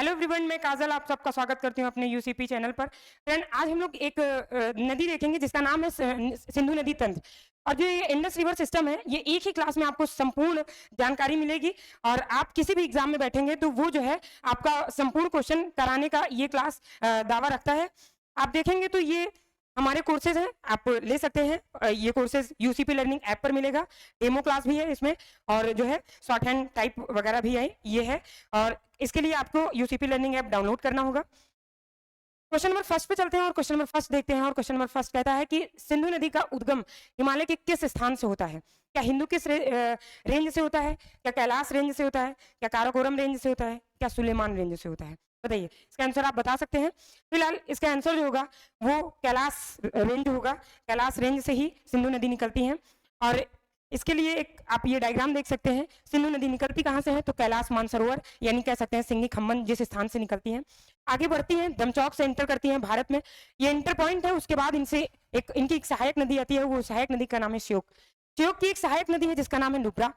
Hello everyone, मैं काजल आप सबका स्वागत करती हूँ अपने यूसीपी चैनल पर। फ्रेंड, आज हम लोग एक नदी देखेंगे जिसका नाम है सिंधु नदी तंत्र। और जो ये इंडस रिवर सिस्टम है, ये एक ही क्लास में आपको संपूर्ण जानकारी मिलेगी। और आप किसी भी एग्जाम में बैठेंगे तो वो जो है आपका संपूर्ण क्वेश्चन कराने का ये क्लास दावा रखता है। आप देखेंगे तो ये हमारे कोर्सेज हैं, आप ले सकते हैं। ये कोर्सेज यूसीपी लर्निंग ऐप पर मिलेगा। डेमो क्लास भी है इसमें, और जो है शॉर्ट हैंड टाइप वगैरह भी है, ये है। और इसके लिए आपको यूसीपी लर्निंग ऐप डाउनलोड करना होगा। क्वेश्चन नंबर फर्स्ट पे चलते हैं और क्वेश्चन नंबर फर्स्ट देखते हैं। और क्वेश्चन नंबर फर्स्ट कहता है कि सिंधु नदी का उद्गम हिमालय के किस स्थान से होता है? क्या हिंदू किस रेंज से होता है? क्या कैलाश रेंज से होता है? क्या काराकोरम रेंज से होता है? क्या सुलेमान रेंज से होता है? बताइए, इसका आंसर आप बता सकते हैं। फिलहाल इसका आंसर जो होगा वो कैलाश रेंज होगा। कैलाश रेंज से ही सिंधु नदी निकलती है। और इसके लिए एक आप ये डायग्राम देख सकते हैं। सिंधु नदी निकलती कहाँ से है? तो कैलाश मानसरोवर यानी कह सकते हैं सिंगी खम्मन जिस स्थान से निकलती है, आगे बढ़ती हैं, दमचौक से एंटर करती हैं भारत में। ये एंटर पॉइंट है। उसके बाद इनसे इनकी एक सहायक नदी आती है, वो सहायक नदी का नाम है श्योक। श्योक की एक सहायक नदी है जिसका नाम है नुब्रा।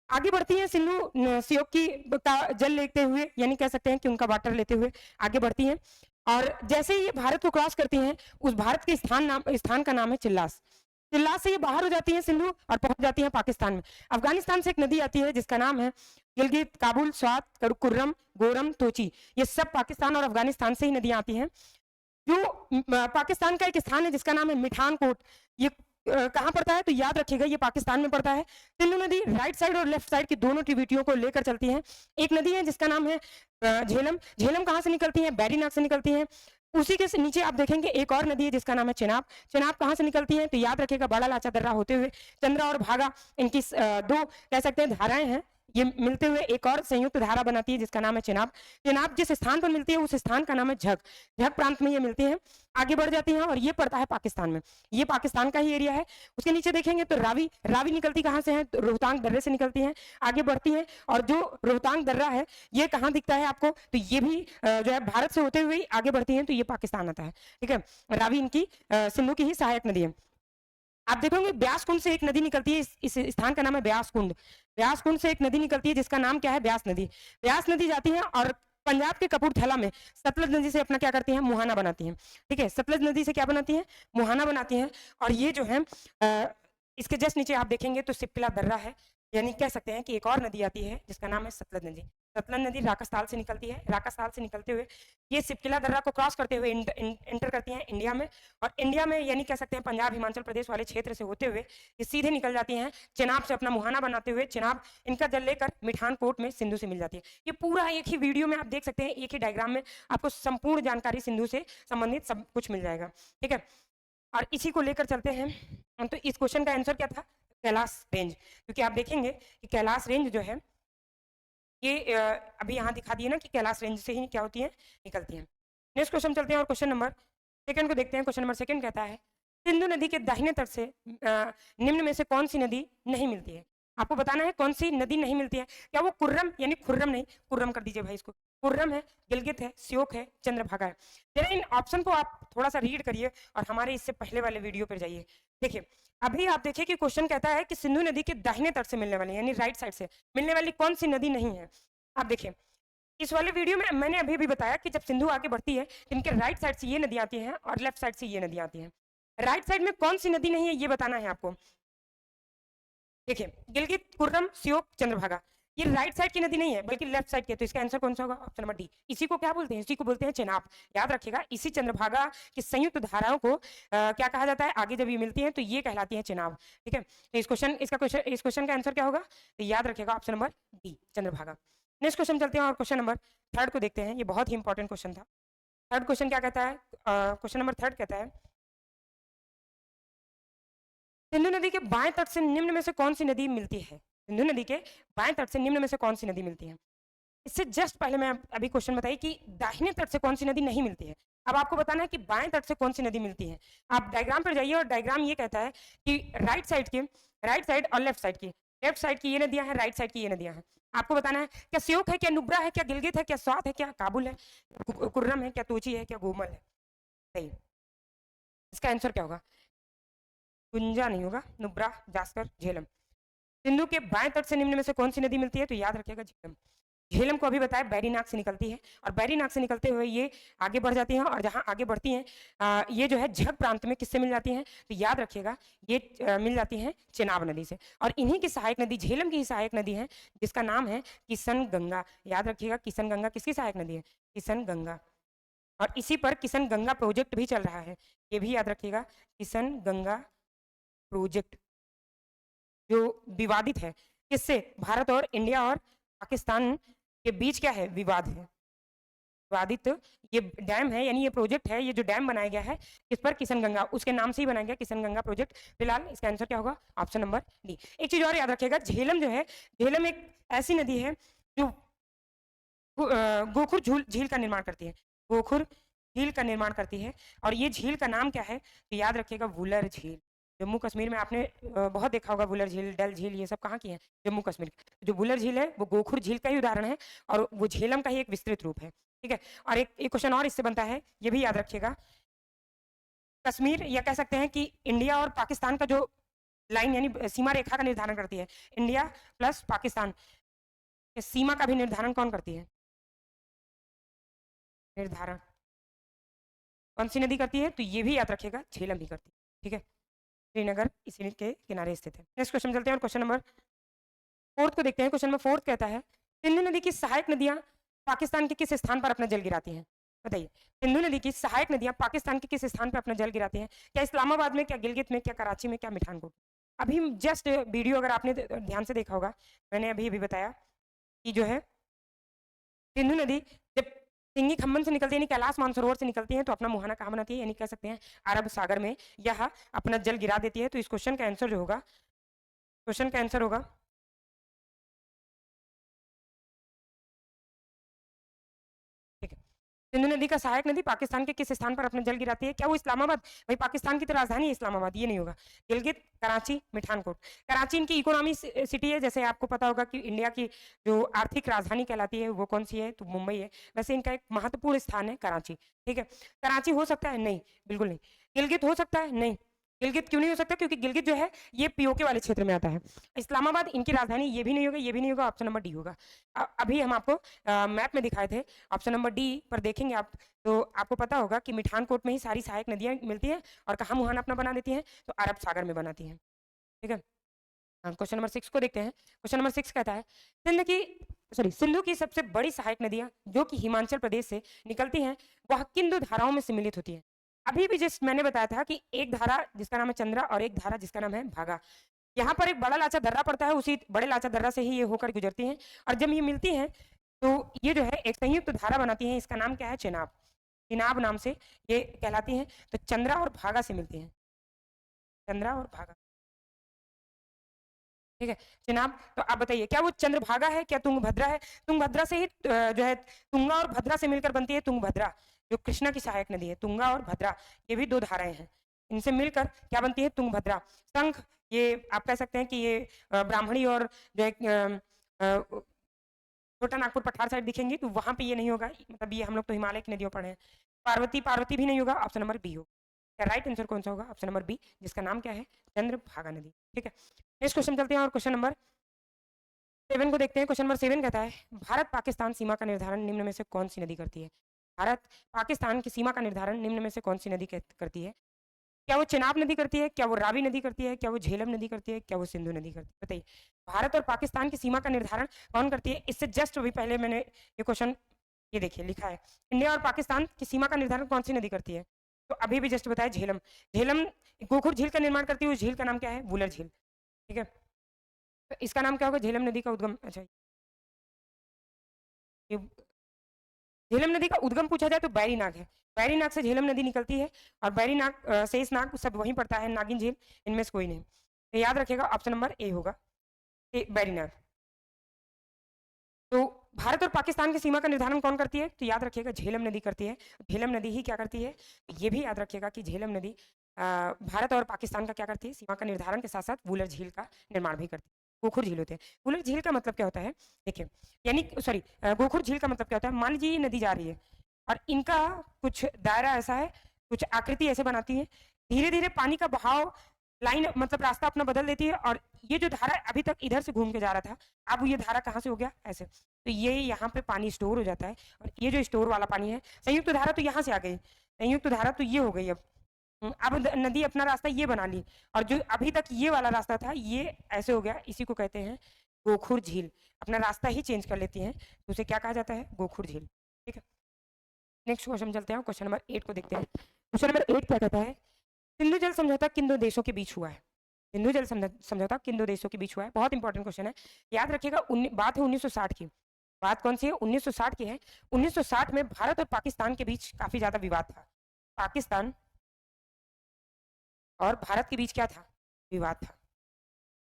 आगे बढ़ती है सिंधु श्योक की का जल लेते हुए, यानी कह सकते हैं कि उनका वाटर लेते हुए आगे बढ़ती हैं। और जैसे ही ये भारत को क्रॉस करती हैं, उस भारत के स्थान का नाम है चिल्लास। चिल्लास से ये बाहर हो जाती है सिंधु और पहुंच जाती है पाकिस्तान में। अफगानिस्तान से एक नदी आती है जिसका नाम है गिलगित, काबुल, स्वात, कुर्रम, गोरम, तोची। ये सब पाकिस्तान और अफगानिस्तान से ही नदियां आती हैं। जो पाकिस्तान का एक स्थान है जिसका नाम है मिठान कोट, ये कहाँ पड़ता है? तो याद रखिएगा, ये पाकिस्तान में पड़ता है। सिंधु नदी राइट साइड और लेफ्ट साइड की दोनों ट्रिब्यूटियों को लेकर चलती है। एक नदी है जिसका नाम है झेलम। झेलम कहाँ से निकलती है? बैरीनाग से निकलती है। उसी के नीचे आप देखेंगे एक और नदी है जिसका नाम है चेनाब। चेनाब कहाँ से निकलती है? तो याद रखिएगा, बड़ा लाचा दर्रा होते हुए चंद्रा और भागा, इनकी दो कह सकते हैं धाराएं हैं, ये मिलते हुए एक और संयुक्त धारा बनाती है जिसका नाम है चेनाब। चेनाब जिस स्थान पर मिलती है उस स्थान का नाम है झग। झग प्रांत में ये मिलती है, आगे बढ़ जाती हैं और ये पड़ता है पाकिस्तान में। ये पाकिस्तान का ही एरिया है। उसके नीचे देखेंगे तो रावी। रावी निकलती कहाँ से है? तो रोहतांग दर्रे से निकलती है, आगे बढ़ती है। और जो रोहतांग दर्रा है ये कहाँ दिखता है आपको? तो ये भी जो है भारत से होते हुए आगे बढ़ती है, तो ये पाकिस्तान आता है। ठीक है, रावी इनकी सिंधु की ही सहायक नदी है। आप देखोगे ब्यास कुंड से एक नदी निकलती है, इस स्थान का नाम है ब्यास कुंड। ब्यास कुंड से एक नदी निकलती है जिसका नाम क्या है? ब्यास नदी। ब्यास नदी जाती है और पंजाब के कपूरथला में सतलज नदी से अपना क्या करती हैं? मुहाना बनाती हैं। ठीक है, सतलज नदी से क्या बनाती हैं? मुहाना बनाती हैं। और ये जो है इसके जस्ट नीचे आप देखेंगे तो सिपकिला दर्रा है, यानी कह सकते हैं कि एक और नदी आती है जिसका नाम है सतलज नदी। सतलज नदी राकसताल से निकलती है। राकसताल से निकलते हुए ये सिपकिला दर्रा को क्रॉस करते हुए एंटर करती हैं इंडिया में। और इंडिया में यानी कह सकते हैं पंजाब हिमाचल प्रदेश वाले क्षेत्र से होते हुए ये सीधे निकल जाती हैं चेनाब से अपना मुहाना बनाते हुए। चेनाब इनका जल लेकर मिठान कोट में सिंधु से मिल जाती है। ये पूरा एक ही वीडियो में आप देख सकते हैं, एक ही डायग्राम में आपको संपूर्ण जानकारी सिंधु से संबंधित सब कुछ मिल जाएगा। ठीक है, और इसी को लेकर चलते हैं। तो इस क्वेश्चन का आंसर क्या था? कैलाश रेंज। क्योंकि आप देखेंगे कि कैलाश रेंज जो है ये अभी यहाँ दिखा दिए ना कि कैलाश रेंज से ही क्या होती है? निकलती है। नेक्स्ट क्वेश्चन चलते हैं और क्वेश्चन नंबर सेकंड को देखते हैं। क्वेश्चन नंबर सेकंड कहता है सिंधु नदी के दाहिने तट से निम्न में से कौन सी नदी नहीं मिलती है? आपको बताना है कौन सी नदी नहीं मिलती है। क्या वो कुर्रम यानी खुर्रम नहीं, कुर्रम कर दीजिए भाई इसको। कुर्रम है, गिलगित है, श्योक है, चंद्रभागा है। जरा इन ऑप्शन को आप थोड़ा सा रीड करिए और हमारे इससे पहले वाले वीडियो पर जाइए। देखिए, अभी आप देखिए कि क्वेश्चन कहता है कि सिंधु नदी के दाहिने तट से मिलने वाली यानी राइट साइड से मिलने वाली कौन सी नदी नहीं है? आप देखिए, इस वाले वीडियो में मैंने अभी भी बताया कि जब सिंधु आगे बढ़ती है तो इनके राइट साइड से ये नदी आती है और लेफ्ट साइड से ये नदी आती है। राइट साइड में कौन सी नदी नहीं है ये बताना है आपको। देखिए, गिलगित, कुर्रम, श्योक, चंद्रभागा, ये राइट साइड की नदी नहीं है बल्कि लेफ्ट साइड की है। तो इसका आंसर कौन सा होगा? Option number D. इसी को क्या बोलते हैं? इसी को बोलते हैं चेनाब। याद रखिएगा, इसी चंद्रभागा की संयुक्त धाराओं को क्या कहा जाता है? आगे जब ये मिलती है तो ये कहलाती है चेनाब। ठीक है, तो इस क्वेश्चन का आंसर क्या होगा? तो याद रखिएगा option number D, Chandrabhaga. Next question चलते हैं और क्वेश्चन नंबर थर्ड को देखते हैं। ये बहुत ही इंपॉर्टेंट क्वेश्चन था। थर्ड क्वेश्चन क्या कहता है? क्वेश्चन नंबर थर्ड कहता है सिंधु नदी के बाएं तट से निम्न में से कौन सी नदी मिलती है? सिंधु नदी के बाएं तट से निम्न में से कौन सी नदी मिलती है? इससे जस्ट पहले मैं अभी क्वेश्चन बताई कि दाहिने तट से कौन सी नदी नहीं मिलती है। अब आपको बताना है कि बाएं तट से कौन सी नदी मिलती है। आप डायग्राम पर जाइए और डायग्राम ये कहता है कि राइट साइड और लेफ्ट साइड की ये नदियां हैं, राइट साइड की ये नदियां हैं। आपको बताना है क्या श्योक है, क्या नुब्रा है, क्या गिलगित है, क्या स्वात है, क्या काबुल है, कुर्रम है, क्या तोची है, क्या गोमल है? सही, इसका आंसर क्या होगा? गुंजा नहीं होगा, नुब्रा, जास्कर, झेलम। सिंधु के बाएं तट से निम्न में से कौन सी नदी मिलती है? तो याद रखिएगा झेलम। झेलम को अभी बताया बैरीनाग से निकलती है, और बैरीनाग से निकलते हुए ये आगे बढ़ जाती हैं, और जहाँ आगे बढ़ती हैं ये जो है झग प्रांत में किससे मिल जाती हैं, तो याद रखिएगा ये मिल जाती हैं चेनाब नदी से। और इन्हीं की सहायक नदी, झेलम की ही सहायक नदी है जिसका नाम है किशन गंगा। याद रखिएगा किशन गंगा किसकी सहायक नदी है, किशन गंगा। और इसी पर किशन गंगा प्रोजेक्ट भी चल रहा है, ये भी याद रखिएगा, किशन गंगा प्रोजेक्ट जो विवादित है, किससे, भारत और इंडिया और पाकिस्तान के बीच क्या है, विवाद है, विवादित ये डैम है, यानी ये प्रोजेक्ट है, ये जो डैम बनाया गया है किस पर, किशन गंगा, उसके नाम से ही बनाया गया किशन गंगा प्रोजेक्ट। फिलहाल इसका आंसर क्या होगा, ऑप्शन नंबर डी। एक चीज और याद रखिएगा, झेलम जो है, झेलम एक ऐसी नदी है जो गोखुर झील का निर्माण करती है, गोखुर झील का निर्माण करती है। और ये झील का नाम क्या है, तो याद रखिएगा वुलर झील। जम्मू कश्मीर में आपने बहुत देखा होगा वुलर झील, डल झील, ये सब कहाँ की है, जम्मू कश्मीर। जो वुलर झील है वो गोखुर झील का ही उदाहरण है, और वो झेलम का ही एक विस्तृत रूप है, ठीक है। और एक क्वेश्चन और इससे बनता है, ये भी याद रखिएगा, कश्मीर या कह सकते हैं कि इंडिया और पाकिस्तान का जो लाइन यानी सीमा रेखा का निर्धारण करती है, इंडिया प्लस पाकिस्तान, सीमा का भी निर्धारण कौन करती है, निर्धारण कौन सी नदी करती है, तो ये भी याद रखिएगा झेलम भी करती है, ठीक है। श्रीनगर इसी के किनारे स्थित है। नेक्स्ट क्वेश्चन चलते हैं, और क्वेश्चन नंबर 4 को देखते हैं। क्वेश्चन नंबर 4 कहता है, सिंधु नदी की सहायक नदियां पाकिस्तान के किस स्थान पर अपना जल गिराती हैं, बताइए। सिंधु नदी की सहायक नदियां पाकिस्तान के किस स्थान पर अपना जल गिराती हैं, क्या इस्लामाबाद में, क्या गिलगित में, क्या कराची में, क्या मिठानकोट। अभी जस्ट वीडियो अगर आपने ध्यान से देखा होगा, मैंने अभी अभी बताया कि जो है सिंधु नदी जब सिंगी खम्बन से निकलती है, यानी कैलाश मानसरोवर से निकलती है, तो अपना मुहाना कहाँ बनाती है, यानी कह सकते हैं अरब सागर में यह अपना जल गिरा देती है। तो इस क्वेश्चन का आंसर जो होगा, क्वेश्चन का आंसर होगा ठीक है, सिंधु नदी का सहायक नदी पाकिस्तान के किस स्थान पर अपना जल गिराती है, क्या वो इस्लामाबाद, भाई पाकिस्तान की तो राजधानी है इस्लामाबाद, ये नहीं होगा। गिलगित, कराची, मिठानकोट। कराची इनकी इकोनॉमी सिटी है, जैसे आपको पता होगा कि इंडिया की जो आर्थिक राजधानी कहलाती है वो कौन सी है, तो मुंबई है। वैसे इनका एक महत्वपूर्ण स्थान है कराची, ठीक है। कराची हो सकता है, नहीं, बिल्कुल नहीं। गिलगित हो सकता है, नहीं। गिलगित क्यों नहीं हो सकता, क्योंकि गिलगित जो है ये पीओके वाले क्षेत्र में आता है। इस्लामाबाद इनकी राजधानी, ये भी नहीं होगा, ये भी नहीं होगा, ऑप्शन नंबर डी होगा। अभी हम आपको मैप में दिखाए थे, ऑप्शन नंबर डी पर देखेंगे आप, तो आपको पता होगा कि मिठानकोट में ही सारी सहायक नदियां मिलती हैं, और कहाँ मुहाना अपना बना देती हैं, तो अरब सागर में बनाती हैं, ठीक है। क्वेश्चन नंबर 6 को देखते हैं। क्वेश्चन नंबर 6 कहता है, सिंधु की सबसे बड़ी सहायक नदियां जो कि हिमाचल प्रदेश से निकलती हैं, वह किन दो धाराओं में सम्मिलित होती है। अभी भी जस्ट मैंने बताया था कि एक धारा जिसका नाम है चंद्रा, और एक धारा जिसका नाम है भागा। यहाँ पर एक बड़ा लाचा दर्रा पड़ता है, उसी बड़े लाचा दर्रा से ही ये होकर गुजरती हैं, और जब ये मिलती हैं तो ये जो है एक संयुक्त धारा बनाती है, इसका नाम क्या है, चेनाब। चेनाब नाम से ये कहलाती हैं। तो चंद्रा और भागा से मिलती हैं, चंद्रा और भागा, ठीक है। चेनाब, तो आप बताइए क्या वो चंद्रभागा है, क्या तुंगभद्रा है। तुंगभद्रा से ही जो है तुंगा और भद्रा से मिलकर बनती है तुंगभद्रा, जो कृष्णा की सहायक नदी है। तुंगा और भद्रा ये भी दो धाराएं हैं, इनसे मिलकर क्या बनती है, तुंगभद्रा। शंख, ये आप कह सकते हैं कि ये ब्राह्मणी और जो है छोटा नागपुर पठार साइड दिखेंगे, तो वहां पे ये नहीं होगा, मतलब ये हम लोग तो हिमालय की नदियों पढ़े हैं। पार्वती, पार्वती भी नहीं होगा, ऑप्शन नंबर बी होगा। राइट आंसर कौन सा होगा, ऑप्शन नंबर बी, जिसका नाम क्या है, चंद्रभागा नदी, ठीक है। नेक्स्ट क्वेश्चन चलते हैं, और क्वेश्चन नंबर 7 को देखते हैं। क्वेश्चन नंबर 7 कहता है, भारत पाकिस्तान सीमा का निर्धारण निम्न में से कौन सी नदी करती है। भारत पाकिस्तान की सीमा का निर्धारण निम्न में से कौन सी नदी करती है। क्या वो चेनाब नदी करती है, क्या वो रावी नदी करती है, क्या वो झेलम नदी करती है, क्या वो सिंधु नदी करती है, बताइए। भारत और पाकिस्तान की सीमा का निर्धारण कौन करती है। इससे जस्ट अभी पहले मैंने ये क्वेश्चन, ये देखिए लिखा है, इंडिया और पाकिस्तान की सीमा का निर्धारण कौन सी नदी करती है, तो अभी भी जस्ट बताया झेलम। झेलम गोखुर झील का निर्माण करती है, उस झील का नाम क्या है, वुलर झील, ठीक है। तो इसका नाम क्या होगा, झेलम नदी का उद्गम, अच्छा ये झेलम नदी का उद्गम पूछा जाए तो बैरीनाग है, बैरीनाग से झेलम नदी निकलती है, और बैरीनाग शेषनाग सब वहीं पड़ता है, नागिन झील इनमें से कोई नहीं। तो याद रखिएगा ऑप्शन नंबर ए होगा, बैरीनाग। तो भारत और पाकिस्तान की सीमा का निर्धारण कौन करती है, तो याद रखिएगा झेलम नदी करती है। झेलम नदी ही क्या करती है, ये भी याद रखिएगा कि झेलम नदी भारत और पाकिस्तान का क्या करती है, सीमा का निर्धारण के साथ साथ वुलर झील का निर्माण भी करती है। गोखुर झील होते हैं, वुलर झील का मतलब क्या होता है, देखिए, यानी सॉरी गोखुर झील का मतलब क्या होता है, मान लीजिए ये नदी जा रही है, और इनका कुछ दायरा ऐसा है, कुछ आकृति ऐसे बनाती है, धीरे धीरे पानी का बहाव लाइन मतलब रास्ता अपना बदल देती है, और ये जो धारा अभी तक इधर से घूम के जा रहा था, अब ये धारा कहाँ से हो गया, ऐसे। तो ये यहाँ पे पानी स्टोर हो जाता है, और ये जो स्टोर वाला पानी है, संयुक्त धारा तो यहाँ से आ गई, संयुक्त धारा तो ये हो गई। अब नदी अपना रास्ता ये बना ली, और जो अभी तक ये वाला रास्ता था ये ऐसे हो गया, इसी को कहते हैं गोखुर झील। अपना रास्ता ही चेंज कर लेती है, तो उसे क्या कहा जाता है, गोखुर झील। ठीक है, नेक्स्ट क्वेश्चन चलते हैं, क्वेश्चन नंबर 8 को देखते हैं। क्वेश्चन नंबर 8 क्या कहता है, सिंधु जल समझौता किन दो देशों के बीच हुआ है। सिंधु जल समझौता किन दो देशों के बीच हुआ है, बहुत इंपॉर्टेंट क्वेश्चन है, याद रखिएगा। बात है 1960 की, बात कौन सी है, 1960 की है। 1960 में भारत और पाकिस्तान के बीच काफी ज्यादा विवाद था, पाकिस्तान और भारत के बीच क्या था, विवाद था।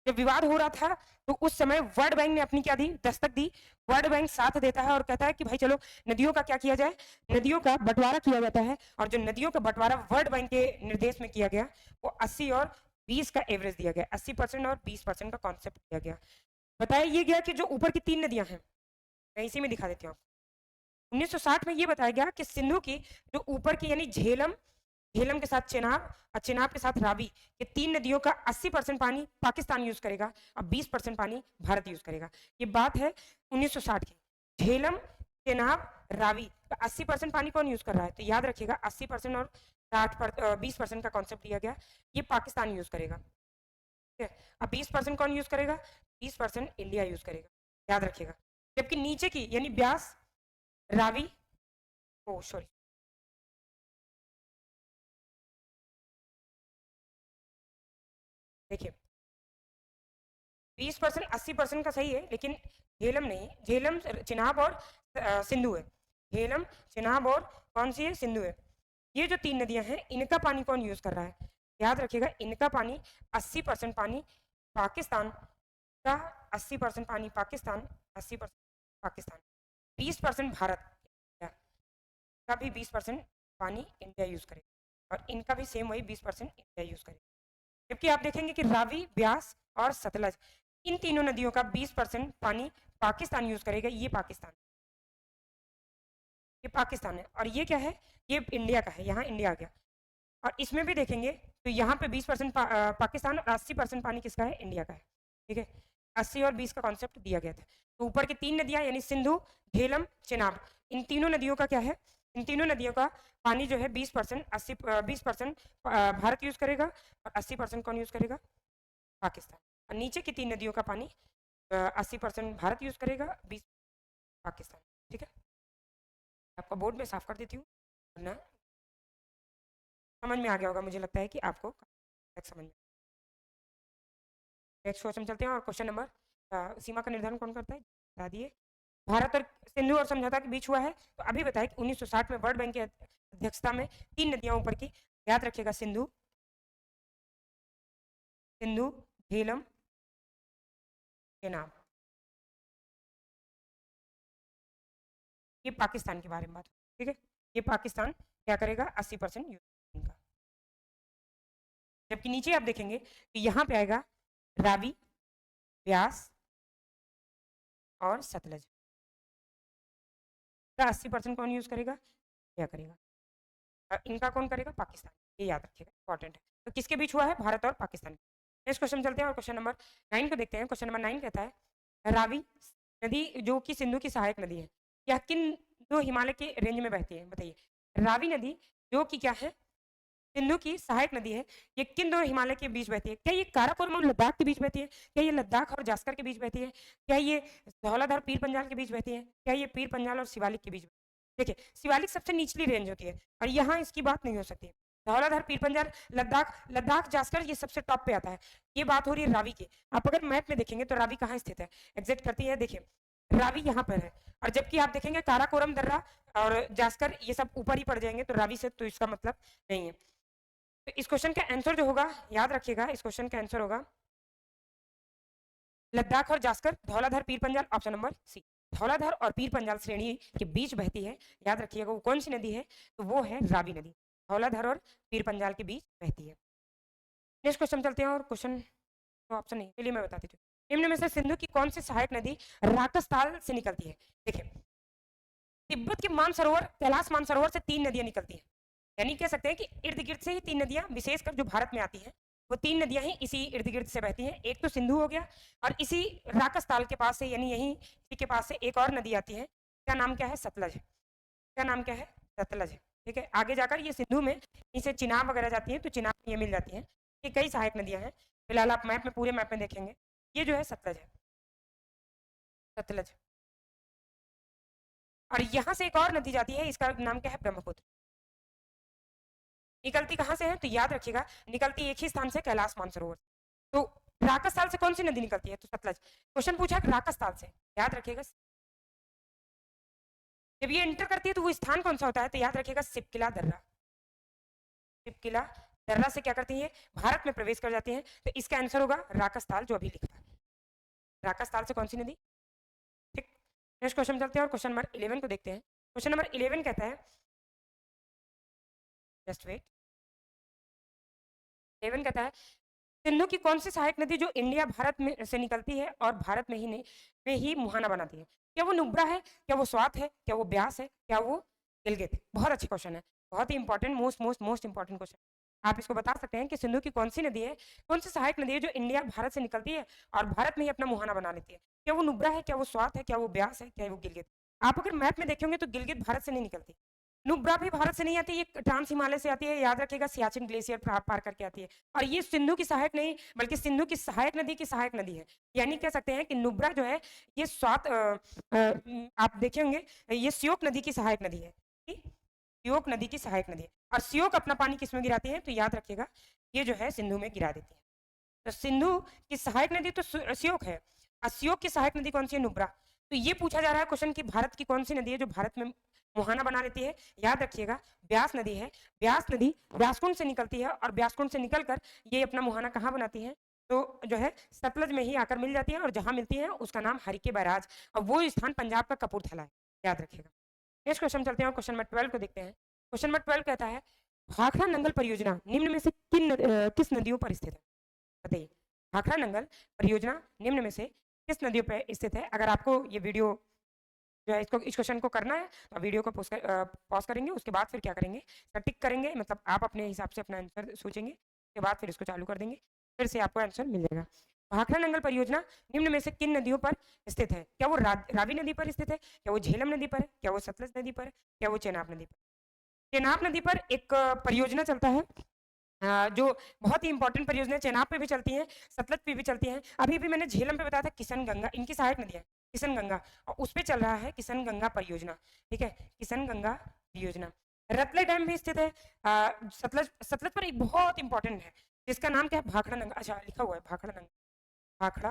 जब विवाद हो रहा था तो उस समय वर्ल्ड बैंक ने अपनी क्या दी, दस्तक दी। वर्ल्ड बैंक साथ देता है और कहता है कि भाई चलो नदियों का क्या किया जाए, नदियों का बंटवारा किया जाता है। और जो नदियों का बंटवारा वर्ल्ड बैंक के निर्देश में किया गया, वो 80 और 20 का एवरेज दिया गया, 80% और 20% का कॉन्सेप्ट दिया गया। बताया ये गया कि जो ऊपर की 3 नदियां हैं, मैं इसी में दिखा देती हूँ। 1960 में ये बताया गया कि सिंधु की जो ऊपर की यानी झेलम, झेलम के साथ चेनाब और चेनाब के साथ रावी, ये 3 नदियों का 80% पानी पाकिस्तान यूज करेगा और 20% पानी भारत यूज करेगा। ये बात है 1960 की। झेलम, चेनाब, रावी तो 80% पानी कौन यूज कर रहा है, तो याद रखिएगा 80% और 20% का कॉन्सेप्ट दिया गया, ये पाकिस्तान यूज करेगा। ठीक है, अब 20% कौन यूज करेगा, 20% इंडिया यूज करेगा, याद रखिएगा। जबकि नीचे की यानी ब्यास, रावी, ओ सॉरी, देखिए 20% 80% का सही है, लेकिन झेलम नहीं, झेलम चिनाब और सिंधु है। झेलम, चिनाब और कौन सी है, सिंधु है। ये जो 3 नदियां हैं, इनका पानी कौन यूज कर रहा है, याद रखिएगा इनका पानी 80% पानी पाकिस्तान का, 80% पानी पाकिस्तान, 80% पाकिस्तान, 20% भारत का भी 20% पानी इंडिया यूज करेगा, और इनका भी सेम वही 20% इंडिया यूज करेगा। जबकि आप देखेंगे कि रावी, ब्यास और सतलज, इन तीनों नदियों का 20% पानी पाकिस्तान यूज करेगा। ये पाकिस्तान, ये पाकिस्तान है, और ये क्या है, ये इंडिया का है, यहाँ इंडिया आ गया। और इसमें भी देखेंगे तो यहाँ पे 20% पाकिस्तान और 80% पानी किसका है, इंडिया का है। ठीक है, 80 और 20 का कॉन्सेप्ट दिया गया था। तो ऊपर की 3 नदियां यानी सिंधु, झेलम, चेनाब, इन तीनों नदियों का क्या है, इन तीनों नदियों का पानी जो है 20%, 20% भारत यूज करेगा और 80% कौन यूज करेगा, पाकिस्तान। और नीचे की 3 नदियों का पानी 80% भारत यूज करेगा, 20 पाकिस्तान। ठीक है, आपका बोर्ड में साफ कर देती हूँ, वरना समझ में आ गया होगा, मुझे लगता है कि आपको समझ में। नेक्स्ट क्वेश्चन चलते हैं, और क्वेश्चन नंबर, सीमा का निर्धारण कौन करता है, बता दिए। भारत और सिंधु और समझौता के बीच हुआ है, तो अभी बताया कि 1960 में वर्ल्ड बैंक की अध्यक्षता में 3 नदियां ऊपर की, याद रखिएगा सिंधु, सिंधु, झेलम, चेनाब, ये पाकिस्तान के बारे में बात। ठीक है, ये पाकिस्तान क्या करेगा, 80% यूज का। जबकि नीचे आप देखेंगे कि यहाँ पे आएगा रावी, ब्यास और सतलज का 80% कौन यूज करेगा, क्या करेगा, और इनका कौन करेगा, पाकिस्तान। ये याद रखिएगा, इंपॉर्टेंट है। तो किसके बीच हुआ है, भारत और पाकिस्तान। नेक्स्ट क्वेश्चन चलते हैं, और क्वेश्चन नंबर 9 को देखते हैं। क्वेश्चन नंबर 9 कहता है, रावी नदी जो कि सिंधु की सहायक नदी है, यह किन दो हिमालय के रेंज में बहती है, बताइए। रावी नदी जो कि क्या है, सिंधु की सहायक नदी है, ये किन दो हिमालय के बीच बहती है। क्या ये काराकोरम और लद्दाख के बीच बहती है, क्या ये लद्दाख और जास्कर के बीच बहती है, क्या ये धौलाधार पीर पंजाल के बीच बहती है, क्या ये पीर पंजाल और शिवालिक के बीच। देखिए शिवालिक सबसे निचली रेंज होती है, और यहाँ इसकी बात नहीं हो सकती। धौलाधार, पीर पंजाल, लद्दाख, लद्दाख, जास्कर, ये सबसे टॉप पे आता है। ये बात हो रही है रावी की। आप अगर मैप में देखेंगे तो रावी कहाँ स्थित है, एग्जिट करती है, देखिए रावी यहाँ पर है। और जबकि आप देखेंगे काराकोरम दर्रा और जास्कर ये सब ऊपर ही पड़ जाएंगे, तो रावी से तो इसका मतलब नहीं है। तो इस क्वेश्चन का आंसर जो होगा, याद रखिएगा, इस क्वेश्चन का आंसर होगा लद्दाख और Zanskar, Dhauladhar, Pir Panjal, option number C. Dhauladhar और पीर पंजाल श्रेणी के बीच बहती है, याद रखिएगा वो कौन सी नदी है, तो वो है रावी नदी, धौलाधार और पीर पंजाल के बीच बहती है। नेक्स्ट क्वेश्चन चलते हैं, और क्वेश्चन तो ऑप्शन नहीं, चलिए मैं बता देती हूँ। निम्न में से सिंधु की कौन सी सहायक नदी राकसताल से निकलती है। देखिए तिब्बत के मानसरोवर, कैलाश मानसरोवर से 3 नदियां निकलती हैं, यानी कह सकते हैं कि इर्द गिर्द से ही 3 नदियां विशेषकर जो भारत में आती हैं वो 3 नदियां ही इसी इर्द गिर्द से बहती हैं। एक तो सिंधु हो गया, और इसी राकस ताल के पास से, यानी यहीं इसी के पास से एक और नदी आती है। क्या नाम क्या है? सतलज। क्या नाम क्या है? सतलज। ठीक है, आगे जाकर ये सिंधु में इसे चिनाब वगैरह जाती है, तो चिनाब में ये मिल जाती है। ये कई सहायक नदियां हैं। फिलहाल आप मैप में, पूरे मैप में देखेंगे, ये जो है सतलज है, सतलज। और यहाँ से एक और नदी जाती है, इसका नाम क्या है? ब्रह्मपुत्र। निकलती कहाँ से है? तो याद रखिएगा, निकलती एक ही स्थान से, कैलाश मानसरोवर। तो राकस ताल से कौन सी नदी निकलती है? तो सतलज। क्वेश्चन पूछा राकस ताल से, याद रखिएगा। जब ये एंटर करती है तो वो स्थान कौन सा होता है? तो याद रखिएगा, सिपकिला दर्रा। सिपकिला दर्रा से क्या करती है? भारत में प्रवेश कर जाती है। तो इसका आंसर होगा राकस ताल, जो अभी लिखा है। राकस ताल से कौन सी नदी? ठीक। नेक्स्ट क्वेश्चन चलते हैं और क्वेश्चन नंबर 11 को देखते हैं। क्वेश्चन नंबर 11 कहता है, जस्ट वेट, 11 कहता है, सिंधु की कौन सी सहायक नदी जो इंडिया भारत में से निकलती है और भारत में ही नहीं में ही मुहाना बनाती है? क्या वो नुब्रा है? क्या वो स्वात है? क्या वो ब्यास है? क्या वो गिलगित है? बहुत अच्छा क्वेश्चन है, बहुत ही important, most most most important question. आप इसको बता सकते हैं कि सिंधु की कौन सी नदी है, कौन सी सहायक नदी है जो इंडिया भारत से निकलती है और भारत में ही अपना मुहाना बना लेती है? क्या वो नुब्रा है? क्या वो स्वात है? क्या वो ब्यास है? क्या वो गिलगित? आप अगर मैप में देखेंगे तो गिलगित भारत से नहीं निकलती, नुब्रा भी भारत से नहीं आती, ये ट्रांस हिमालय से आती है। याद रखिएगा, सियाचिन ग्लेशियर पार करके आती है। और ये सिंधु की सहायक नहीं, बल्कि सिंधु की सहायक नदी की सहायक नदी है। यानी कह सकते हैं कि नुब्रा जो है, ये आप देखेंगे, ये श्योक नदी की सहायक नदी है। श्योक नदी की सहायक नदी है। और श्योक अपना पानी किसमें गिराती है? तो याद रखिएगा, ये जो है सिंधु में गिरा देती है। तो सिंधु की सहायक नदी तो श्योक है, और श्योक की सहायक नदी कौन सी है? नुब्रा। तो ये पूछा जा रहा है क्वेश्चन कि भारत की कौन सी नदी है जो भारत में मुहाना बना लेती है? याद रखिएगा, ब्यास नदी है। ब्यास नदी ब्यासकुंड से निकलती है, और ब्यासकुंड से निकलकर ये अपना मुहाना कहाँ बनाती है? तो जो है सतलज में ही आकर मिल जाती है, और जहां मिलती है उसका नाम हरिके बैराज, और वो स्थान पंजाब का कपूरथला है। याद रखिएगा। नेक्स्ट क्वेश्चन चलते हैं और क्वेश्चन नंबर 12 को देखते हैं। क्वेश्चन नंबर 12 कहता है, भाखड़ा नंगल परियोजना निम्न में से किस नदियों पर स्थित है? बताइए, भाखड़ा नंगल परियोजना निम्न में से किस नदियों पर स्थित है? अगर आपको ये वीडियो जो है, इसको, इस क्वेश्चन को करना है, तो वीडियो को पॉज करेंगे, उसके बाद फिर क्या करेंगे? टिक करेंगे, मतलब आप अपने हिसाब से अपना आंसर सोचेंगे, उसके बाद फिर इसको चालू कर देंगे, फिर से आपको आंसर मिल जाएगा। भाखड़ा नंगल परियोजना निम्न में से किन नदियों पर स्थित है? क्या वो रावी नदी पर स्थित है? क्या वो झेलम नदी पर है? क्या वो सतलज नदी पर है? क्या वो चेनाब नदी पर? चेनाब नदी पर एक परियोजना चलता है, जो बहुत ही इंपॉर्टेंट परियोजना है। चेनाब पे भी चलती है, सतलज पे भी चलती है। अभी भी मैंने झेलम पे बताया था, किशन गंगा इनकी सहायक नदी है, किशन गंगा, और उस पे चल रहा है किशन गंगा परियोजना। ठीक है, किशन गंगा परियोजना। रतले डैम भी स्थित है सतलज, सतलज पर एक बहुत इंपॉर्टेंट है, जिसका नाम क्या है? भाखड़ा नंगल। अच्छा, लिखा हुआ है भाखड़ा नंगल, भाखड़ा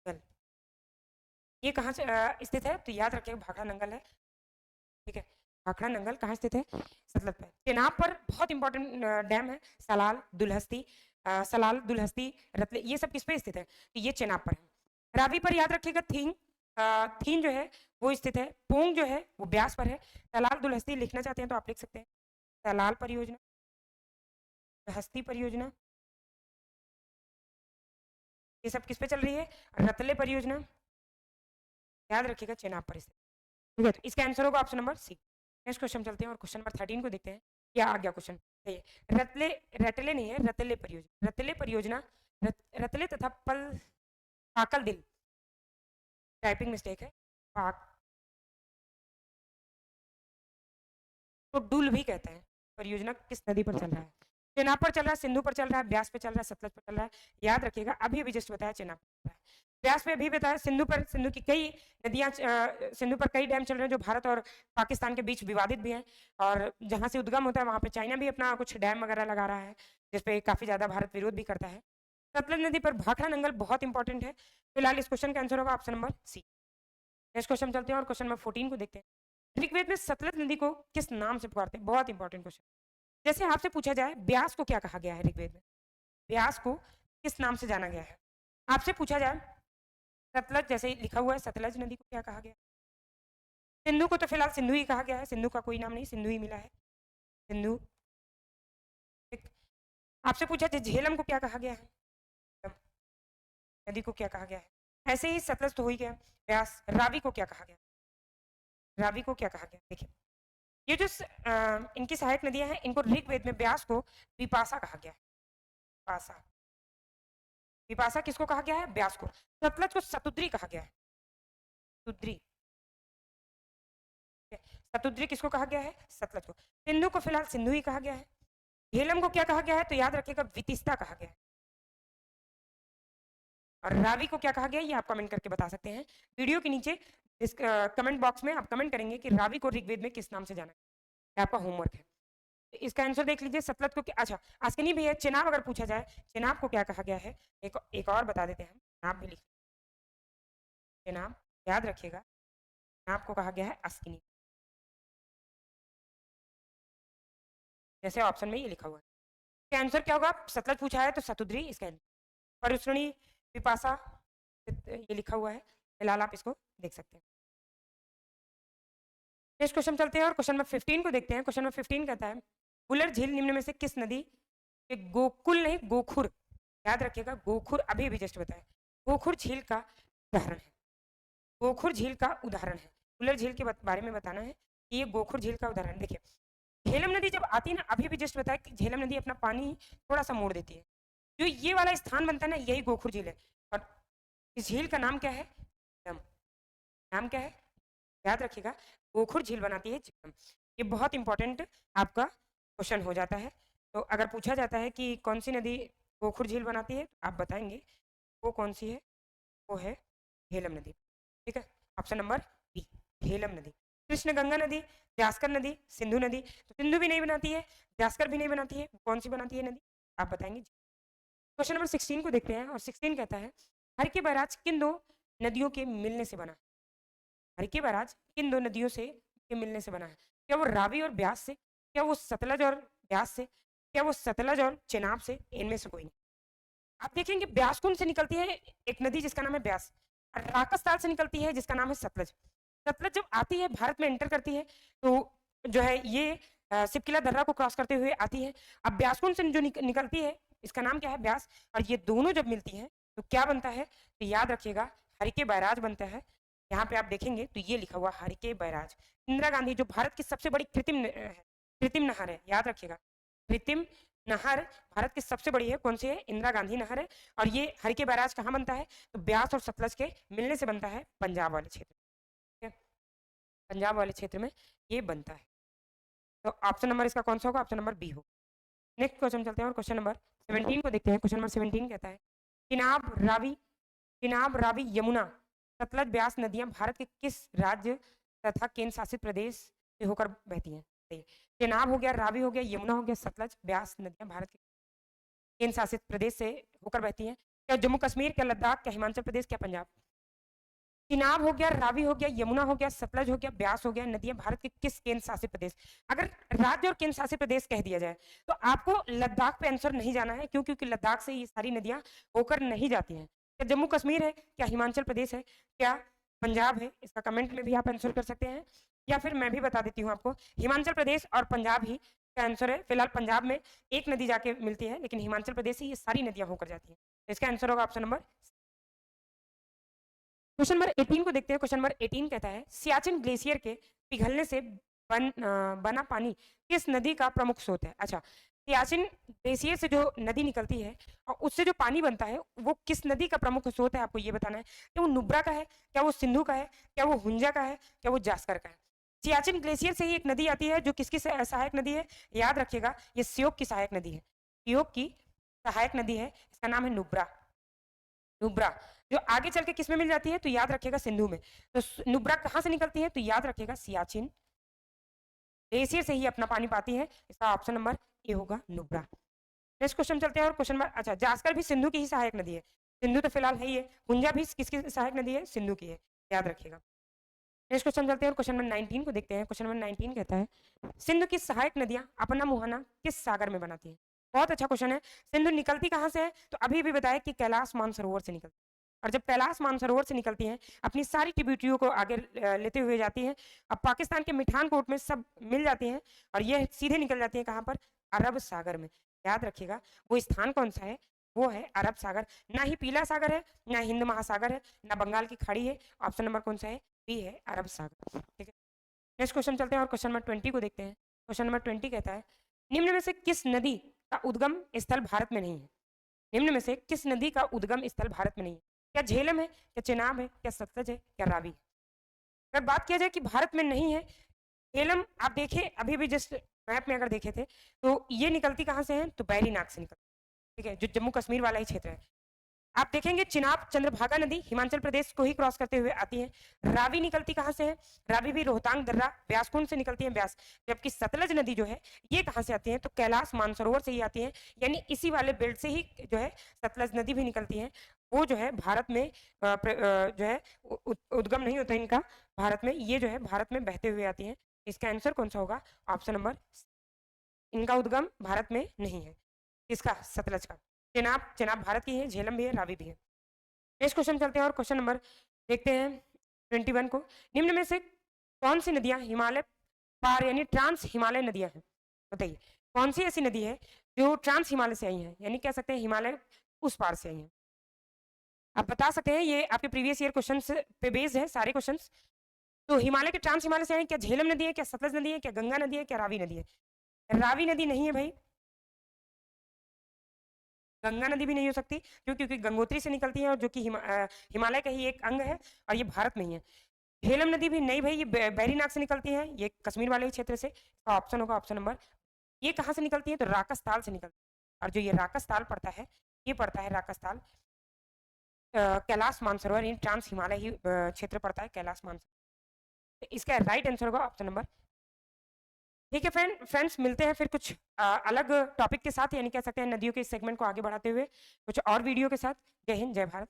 नंगल। ये कहाँ से स्थित है? तो याद रखिएगा, भाखड़ा नंगल है। ठीक है, भाखड़ा नंगल कहाँ स्थित है? सतलज पे। चेनाब पर बहुत इंपॉर्टेंट डैम है, सलाल, दुलहस्ती, सलाल, दुलहस्ती, रतले, ये सब किस पे स्थित है? तो ये चेनाब पर है। रावी पर याद रखिएगा, थीन, थीन जो है वो स्थित है। पोंग जो है वो ब्यास पर है। सलाल, दुलहस्ती लिखना चाहते हैं तो आप लिख सकते हैं, सलाल परियोजना, हस्ती परियोजना, ये सब किस पे चल रही है? रतले परियोजना, याद रखिएगा, चेनाब पर स्थित। ठीक है, तो इसका आंसर होगा option number C. Next question चलते हैं और क्वेश्चन नंबर 13 को देखते हैं। क्या आ गया क्वेश्चन? रतले, रटले नहीं है, रतले परियोजना। रतले परियोजना, रतले तथा पाकल दिल, टाइपिंग मिस्टेक है, पाक तो डुल भी कहते हैं। परियोजना किस नदी पर चल रहा है? चेनाब पर चल रहा है, सिंधु पर चल रहा है, ब्यास पे चल रहा है, सतलज पर चल रहा है। याद रखिएगा, अभी अभी जस्ट बताया चेनाब पर है, ब्यास पे अभी बताया, सिंधु पर, सिंधु की कई नदियां, सिंधु पर कई डैम चल रहे हैं जो भारत और पाकिस्तान के बीच विवादित भी हैं, और जहां से उद्गम होता है वहां पे चाइना भी अपना कुछ डैम वगैरह लगा रहा है, जिसपे काफी ज्यादा भारत विरोध भी करता है। सतलज नदी पर भाखड़ा नंगल बहुत इंपॉर्टेंट है। फिलहाल इस क्वेश्चन का आंसर होगा option number C. Next question चलते हैं और क्वेश्चन नंबर 14 को देखते हैं। ऋग्वेद में सतलज नदी को किस नाम से पुकारते हैं? बहुत इंपॉर्टेंट क्वेश्चन। जैसे आपसे पूछा जाए, ब्यास को क्या कहा गया है ऋग्वेद में? ब्यास को किस नाम से जाना गया है? आपसे पूछा जाए सतलज, जैसे ही लिखा हुआ है, सतलज नदी को क्या कहा गया? सिंधु को तो फिलहाल सिंधु ही कहा गया है, सिंधु का कोई नाम नहीं, सिंधु ही मिला है, सिंधु। आपसे पूछा जाए झेलम को क्या कहा गया है? नदी को क्या कहा गया है? ऐसे ही सतलज तो हो ही गया। ब्यास, रावी को क्या कहा गया? रावी को क्या कहा गया? देखिए, ये जो इनकी सहायक नदियां हैं, इनको ऋग्वेद में ब्यास को विपाशा कहा गया है। विपाशा। विपाशा किसको कहा गया है? ब्यास को। सतलज को सतुद्री कहा गया है, सतुद्री। सतुद्री किसको कहा गया है? सतलज को। सिंधु को फिलहाल सिंधु ही कहा गया है। झेलम को क्या कहा गया है? तो याद रखिएगा वितिस्ता कहा गया है। और रावी को क्या कहा गया है? ये आप कमेंट करके बता सकते हैं वीडियो के नीचे। इस कमेंट बॉक्स में आप कमेंट करेंगे कि रावी को ऋग्वेद में किस नाम से जाना है। आपका होमवर्क है। इसका आंसर देख लीजिए। सतलज को क्या, अच्छा आस्कनी भी है। चेनाब अगर पूछा जाए, चेनाब को क्या कहा गया है? एक और बता देते हैं, चेनाब भी लिख। चेनाब याद रखिएगा, चेनाब को कहा गया है अस्किनी, जैसे ऑप्शन में ये लिखा हुआ है। इसका आंसर क्या होगा? सतलज पूछा है तो सतुद्री इसका आंसर। परुश्रणी, विपाशा, ये लिखा हुआ है, फिलहाल आप इसको देख सकते हैं। नेक्स्ट क्वेश्चन चलते हैं और क्वेश्चन नंबर 15 को देखते हैं। क्वेश्चन नंबर 15 कहता है बुलर झील निम्न में से किस नदी के गोकुल नहीं गोखुर, याद रखिएगा गोखुर अभी अभी जस्ट बताया, गोखुर झील का उदाहरण है। गोखुर झील का उदाहरण है। बुलर झील के बारे में बताना है कि ये गोखुर झील का उदाहरण। देखिए झेलम नदी जब आती है ना, अभी अभी जस्ट बताया कि झेलम नदी अपना पानी थोड़ा सा मोड़ देती है। जो ये वाला स्थान बनता है ना, यही गोखुर झील है। और इस झील का नाम क्या है? झेलम। नाम क्या है? याद रखिएगा गोखुर झील बनाती है झेलम। ये बहुत इंपॉर्टेंट आपका क्वेश्चन हो जाता है। तो अगर पूछा जाता है कि कौन सी नदी गोखुर झील बनाती है, आप बताएंगे वो कौन सी है? वो है झेलम नदी। ठीक है, ऑप्शन नंबर बी, झेलम नदी। कृष्ण गंगा नदी, जास्कर नदी, सिंधु नदी। तो सिंधु भी नहीं बनाती है, जास्कर भी नहीं बनाती है, कौन सी बनाती है नदी? आप बताएंगे। क्वेश्चन नंबर 16 को देखते हैं और 16 कहता है हर के बैराज किन दो नदियों के मिलने से बना? हर के बैराज किन दो नदियों से के मिलने से बना है? क्या वो रावी और ब्यास से, क्या वो सतलज और ब्यास से, क्या वो सतलज और चेनाब से? इनमें से कोई नहीं। आप देखेंगे ब्यास कुंड से निकलती है एक नदी जिसका नाम है ब्यास, और राकस से निकलती है जिसका नाम है सतलज। सतलज जब आती है भारत में एंटर करती है तो जो है ये सिपकिला दर्रा को क्रॉस करते हुए आती है। अब ब्यासकुंड से जो निकलती है इसका नाम क्या है? ब्यास। और ये दोनों जब मिलती हैं तो क्या बनता है? तो याद रखिएगा हरिके बैराज बनता है। यहाँ पे आप देखेंगे तो ये लिखा हुआ हरिके बैराज। इंदिरा गांधी जो भारत की सबसे बड़ी कृत्रिम नहर है, याद रखिएगा कृत्रिम नहर भारत की सबसे बड़ी है, कौन सी है? इंदिरा गांधी नहर है। और ये हरिके बैराज कहाँ बनता है? तो ब्यास और सतलज के मिलने से बनता है, पंजाब वाले क्षेत्र में। पंजाब वाले क्षेत्र में ये बनता है। तो ऑप्शन नंबर इसका कौन सा होगा? ऑप्शन नंबर बी होगा। नेक्स्ट क्वेश्चन चलते हैं और क्वेश्चन नंबर 17 को देखते हैं। क्वेश्चन नंबर 17 कहता है चिनाब रावी यमुना सतलज ब्यास नदियां भारत के किस राज्य तथा केंद्र शासित प्रदेश से होकर बहती हैं? चिनाब हो गया, रावी हो गया, यमुना हो गया, सतलज ब्यास नदियां भारत के केंद्र शासित प्रदेश से होकर बहती हैं। क्या जम्मू कश्मीर, क्या लद्दाख, क्या हिमाचल प्रदेश, क्या पंजाब? चिनाब हो गया, रावी हो गया, यमुना हो गया, सतलज हो गया, ब्यास हो गया, नदियां भारत के किस केंद्र शासित प्रदेश? अगर राज्य और केंद्र शासित प्रदेश कह दिया जाए तो आपको लद्दाख पे आंसर नहीं जाना है, क्यों? क्योंकि लद्दाख से ये सारी नदियां होकर नहीं जाती हैं। क्या जम्मू कश्मीर है, क्या हिमाचल प्रदेश है, क्या पंजाब है? इसका कमेंट में भी आप आंसर कर सकते हैं, या फिर मैं भी बता देती हूँ आपको, हिमाचल प्रदेश और पंजाब ही का आंसर है। फिलहाल पंजाब में एक नदी जाके मिलती है, लेकिन हिमाचल प्रदेश से ये सारी नदियां होकर जाती हैं। इसका आंसर होगा ऑप्शन नंबर। क्वेश्चन नंबर 18 को देखते हैं। क्वेश्चन नंबर 18 कहता है सियाचिन ग्लेशियर के पिघलने से बना पानी किस नदी का प्रमुख स्रोत है? अच्छा, सियाचिन ग्लेशियर से जो नदी निकलती है और उससे जो पानी बनता है वो किस नदी का प्रमुख स्रोत है? आपको ये बताना है। क्या वो नुब्रा का है, क्या वो सिंधु का है, क्या वो हुंजा का है, क्या वो जास्कर का है? सियाचिन ग्लेशियर से ही एक नदी आती है जो किसकी सहायक नदी है? याद रखिएगा ये सियोक की सहायक नदी है। सियोक की सहायक नदी है, इसका नाम है नुब्रा। नुब्रा जो आगे चल के किसमें मिल जाती है? तो याद रखिएगा सिंधु में। तो नुब्रा कहाँ से निकलती है? तो याद रखिएगा सियाचिन ग्लेशियर से ही अपना पानी पाती है। इसका ऑप्शन नंबर ए होगा नुब्रा। नेक्स्ट क्वेश्चन चलते हैं और क्वेश्चन नंबर, अच्छा जास्कर भी सिंधु की ही सहायक नदी है। सिंधु तो फिलहाल है ही है। हुंजा भी किसकी सहायक नदी है? सिंधु की है, याद रखिएगा। नेक्स्ट क्वेश्चन चलते हैं और क्वेश्चन नंबर 19 को देखते हैं। क्वेश्चन नंबर 19 कहता है सिंधु की सहायक नदियां अपना मुहाना किस सागर में बनाती है? बहुत अच्छा क्वेश्चन है। सिंधु निकलती कहाँ से है? तो अभी भी बताया कि कैलाश मानसरोवर से निकलती है। और जब कैलाश मानसरोवर से निकलती हैं अपनी सारी ट्रिब्यूटरियों को आगे लेते हुए जाती हैं, अब पाकिस्तान के मिठानकोट में सब मिल जाती हैं और ये सीधे निकल जाती है कहाँ पर? अरब सागर में। याद रखिएगा वो स्थान कौन सा है? वो है अरब सागर। ना ही पीला सागर है, ना हिंद महासागर है, ना बंगाल की खाड़ी है। ऑप्शन नंबर कौन सा है? बी है, अरब सागर। ठीक है, नेक्स्ट क्वेश्चन चलते हैं और क्वेश्चन नंबर 20 को देखते हैं। क्वेश्चन नंबर 20 कहता है निम्न में से किस नदी का उद्गम स्थल भारत में नहीं है? निम्न में से किस नदी का उद्गम स्थल भारत में नहीं है? क्या झेलम है, क्या चेनाब है, क्या सतलज है, क्या रावी है? अगर बात किया जाए कि भारत में नहीं है, झेलम आप देखें अभी भी जस्ट मैप में अगर देखे थे तो ये निकलती कहाँ से है, तो बैरीनाग से निकलती, ठीक है, जो जम्मू कश्मीर वाला ही क्षेत्र है। आप देखेंगे चिनाब चंद्रभागा नदी हिमाचल प्रदेश को ही क्रॉस करते हुए आती है। रावी निकलती कहाँ से है, रावी भी रोहतांग दर्रा व्यासकुंड से निकलती है, व्यास। जबकि सतलज नदी जो है ये कहाँ से आती है, तो कैलाश मानसरोवर से ही आती है, यानी इसी वाले बेल्ट से ही जो है सतलज नदी भी निकलती है। वो जो है भारत में जो है उद्गम नहीं होता इनका भारत में, ये जो है भारत में बहते हुए आती है। इसका आंसर कौन सा होगा, ऑप्शन नंबर, इनका उद्गम भारत में नहीं है, इसका सतलज का। चेनाब, चेनाब भारत की है, झेलम भी है, रावी भी है। नेक्स्ट क्वेश्चन चलते हैं और क्वेश्चन नंबर देखते हैं 21 को। निम्न में से कौन सी नदियां हिमालय पार यानी ट्रांस हिमालय नदियां हैं, बताइए कौन सी ऐसी नदी है जो ट्रांस हिमालय से आई है, यानी कह सकते हैं हिमालय उस पार से आई है। आप बता सकते हैं, ये आपके प्रीवियस ईयर क्वेश्चन पे बेस्ड है सारे क्वेश्चन। तो हिमालय के ट्रांस हिमालय से आई, क्या झेलम नदी है, क्या सतलज नदी है, क्या गंगा नदी है, क्या रावी नदी है? रावी नदी नहीं है भाई, गंगा नदी भी नहीं हो सकती, क्यों, क्योंकि गंगोत्री से निकलती है और जो कि हिमालय का ही एक अंग है और ये भारत में ही है। झेलम नदी भी नहीं भाई, ये बैरीनाग से निकलती है, ये कश्मीर वाले ही क्षेत्र से। ऑप्शन होगा ऑप्शन नंबर, ये कहाँ से निकलती है, तो राकस ताल से निकलती है। और जो ये राकस ताल पड़ता है, ये पड़ता है राकस ताल कैलाश मानसरोवर इन ट्रांस हिमालय ही क्षेत्र पड़ता है कैलाश मानसरोवर। तो इसका राइट आंसर होगा ऑप्शन नंबर। ठीक है फ्रेंड्स, मिलते हैं फिर कुछ अलग टॉपिक के साथ, यानी कह सकते हैं नदियों के इस सेगमेंट को आगे बढ़ाते हुए कुछ और वीडियो के साथ। जय हिंद, जय भारत।